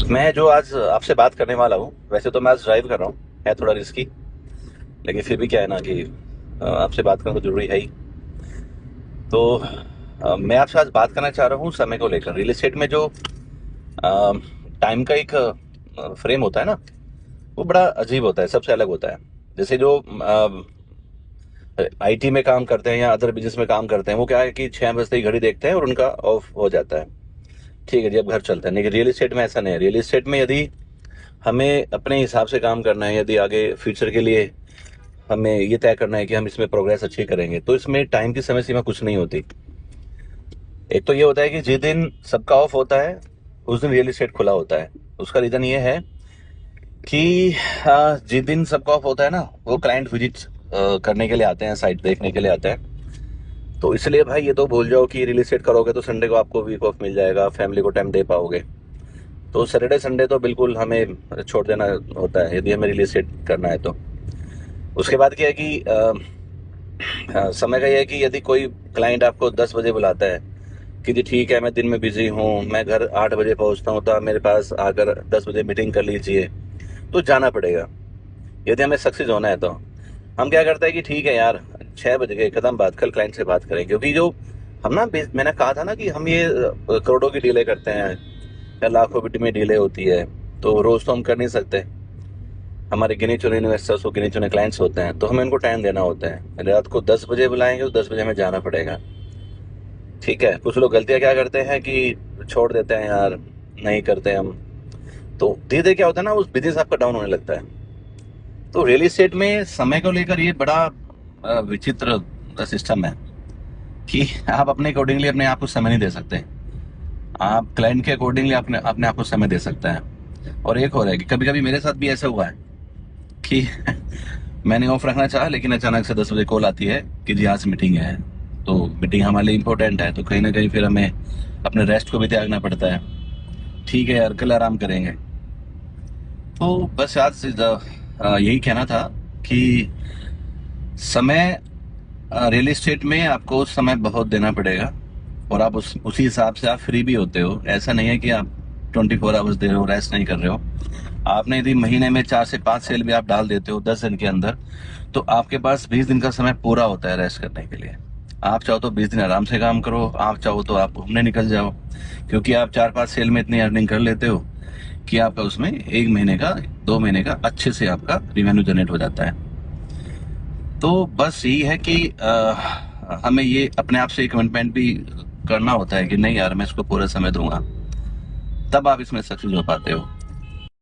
मैं जो आज आपसे बात करने वाला हूँ, वैसे तो मैं आज ड्राइव कर रहा हूँ, है थोड़ा रिस्की। लेकिन फिर भी क्या है ना कि आपसे बात करना तो जरूरी है ही। तो मैं आपसे आज बात करना चाह रहा हूँ समय को लेकर। रियल एस्टेट में जो टाइम का एक फ्रेम होता है ना, वो बड़ा अजीब होता है, सबसे अलग होता है। जैसे जो आईटी में काम करते हैं या अदर बिजनेस में काम करते हैं, वो क्या है कि 6 बजते ही घड़ी देखते हैं और उनका ऑफ हो जाता है। ठीक है जी, अब घर चलते हैं। लेकिन रियल एस्टेट में ऐसा नहीं है। रियल एस्टेट में यदि हमें अपने हिसाब से काम करना है, यदि आगे फ्यूचर के लिए हमें ये तय करना है कि हम इसमें प्रोग्रेस अच्छी करेंगे, तो इसमें टाइम की समय सीमा कुछ नहीं होती। एक तो ये होता है कि जिस दिन सबका ऑफ होता है, उस दिन रियल एस्टेट खुला होता है। उसका रीजन ये है कि जिस दिन सबका ऑफ होता है ना, वो क्लाइंट विजिट करने के लिए आते हैं, साइट देखने के लिए आते हैं। तो इसलिए भाई ये तो भूल जाओ कि रियल एस्टेट करोगे तो संडे को आपको वीक ऑफ मिल जाएगा, फैमिली को टाइम दे पाओगे। तो सैटरडे संडे तो बिल्कुल हमें छोड़ देना होता है, यदि हमें रियल एस्टेट करना है तो। उसके बाद क्या है कि समय का यह है कि यदि कोई क्लाइंट आपको 10 बजे बुलाता है कि जी ठीक है, मैं दिन में बिजी हूँ, मैं घर 8 बजे पहुँचता हूँ, तो आप मेरे पास आकर 10 बजे मीटिंग कर लीजिए, तो जाना पड़ेगा। यदि हमें सक्सेस होना है तो हम क्या करते हैं कि ठीक है यार, 6 बजे के कदम बात, कल क्लाइंट से बात करें। क्योंकि जो हम ना, मैंने कहा था ना कि हम ये करोड़ों की डीले करते हैं या लाखों में डीले होती है, तो रोज तो हम कर नहीं सकते। हमारे गिने चुने इन्वेस्टर्स को गिने चुने क्लाइंट्स होते हैं, तो हमें उनको टाइम देना होता है। रात को 10 बजे बुलाएंगे तो 10 बजे हमें जाना पड़ेगा। ठीक है, कुछ लोग गलतियां क्या करते हैं कि छोड़ देते हैं यार, नहीं करते हम। तो धीरे धीरे क्या होता है ना, उस बिजनेस आपका डाउन होने लगता है। तो रियल एस्टेट में समय को लेकर ये बड़ा विचित्र सिस्टम है कि आप अपने अकॉर्डिंगली अपने आप को समय नहीं दे सकते। आप क्लाइंट के अकॉर्डिंगली अपने अपने आप को समय दे सकते हैं। और एक और है कि कभी कभी मेरे साथ भी ऐसा हुआ है कि मैंने ऑफ रखना चाहा, लेकिन अचानक से 10 बजे कॉल आती है कि जी आज मीटिंग है। तो मीटिंग हमारे लिए इम्पोर्टेंट है, तो कहीं ना कहीं फिर हमें अपने रेस्ट को भी त्यागना पड़ता है। ठीक है यार, कल आराम करेंगे। तो बस आज से यही कहना था कि समय, रियल एस्टेट में आपको समय बहुत देना पड़ेगा। और आप उसी हिसाब से आप फ्री भी होते हो। ऐसा नहीं है कि आप 24 आवर्स दे रहे हो, रेस्ट नहीं कर रहे हो। आपने यदि महीने में 4 से 5 सेल भी आप डाल देते हो 10 दिन के अंदर, तो आपके पास 20 दिन का समय पूरा होता है रेस्ट करने के लिए। आप चाहो तो 20 दिन आराम से काम करो, आप चाहो तो आप घूमने निकल जाओ। क्योंकि आप 4-5 सेल में इतनी अर्निंग कर लेते हो कि आपका उसमें 1 महीने का, 2 महीने का अच्छे से आपका रिवेन्यू जनरेट हो जाता है। तो बस यही है कि हमें ये अपने आप से कमिटमेंट भी करना होता है कि नहीं यार, मैं इसको पूरा समय दूंगा, तब आप इसमें सक्सेस हो पाते हो।